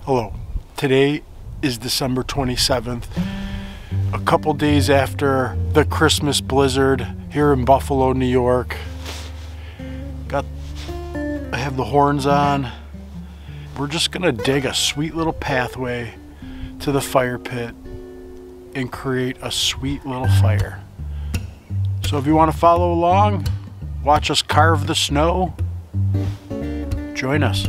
Hello. Today is December 27th, a couple days after the Christmas blizzard here in Buffalo, New York. I have the horns on. We're just gonna dig a sweet little pathway to the fire pit and create a sweet little fire. So if you want to follow along, watch us carve the snow, join us.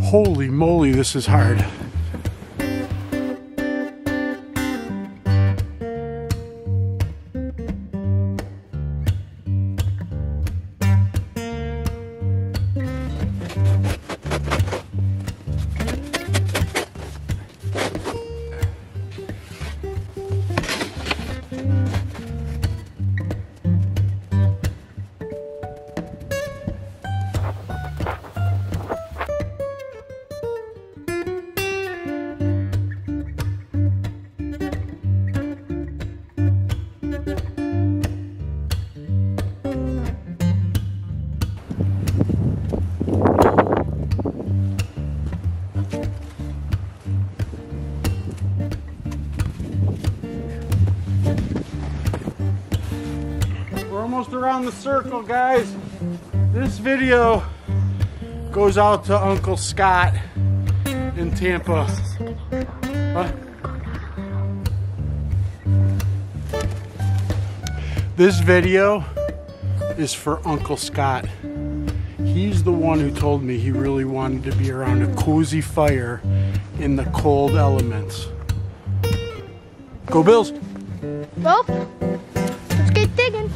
Holy moly, this is hard. Almost around the circle, guys. This video goes out to Uncle Scott in Tampa. Huh? This video is for Uncle Scott. He's the one who told me he really wanted to be around a cozy fire in the cold elements. Go Bills! Well, let's get digging.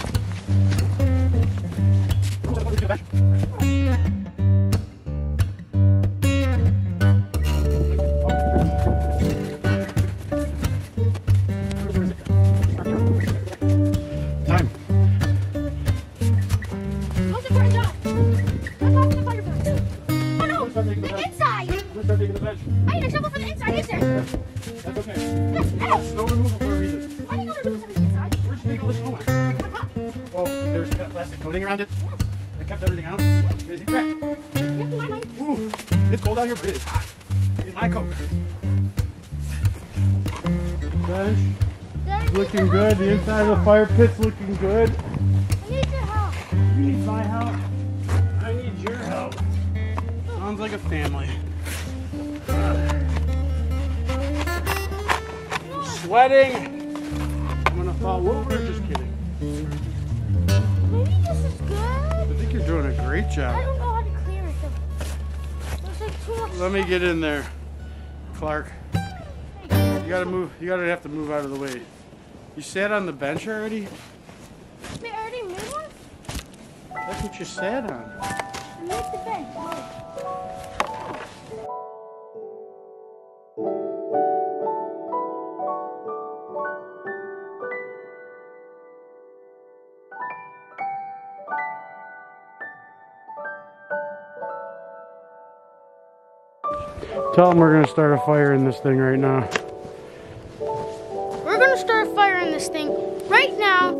Time. Most important job. Let's open the fire pit. Oh no, the inside. Let's start digging the bench. I need a shovel for the inside, is there? That's okay. Snow removal for a reason. Why do you know we're doing something inside? Where'd you take all the snow at? Well, there's kind of plastic coating around it. That kept everything out. Is it cracked? Ooh, it's cold out here, but it is hot. In my coat. Bench. Looking good. The inside of the fire pit's looking good. I need your help. You need my help. I need your help. Sounds like a family. I'm sweating. I'm gonna fall over. Just kidding. Maybe this is good. I think you're doing a great I job. don't know how to clear it though. There's like too much. Let me get in there, Clark. You gotta move. You gotta have to move out of the way. You sat on the bench already? Wait, I already made one? That's what you sat on. I made the bench. Tell them we're gonna start a fire in this thing right now. We're gonna start a fire in this thing right now.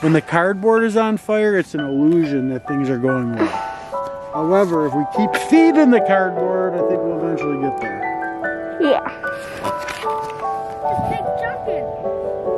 When the cardboard is on fire, it's an illusion that things are going well. However, if we keep feeding the cardboard, I think we'll eventually get there. Yeah. Just keep jumping.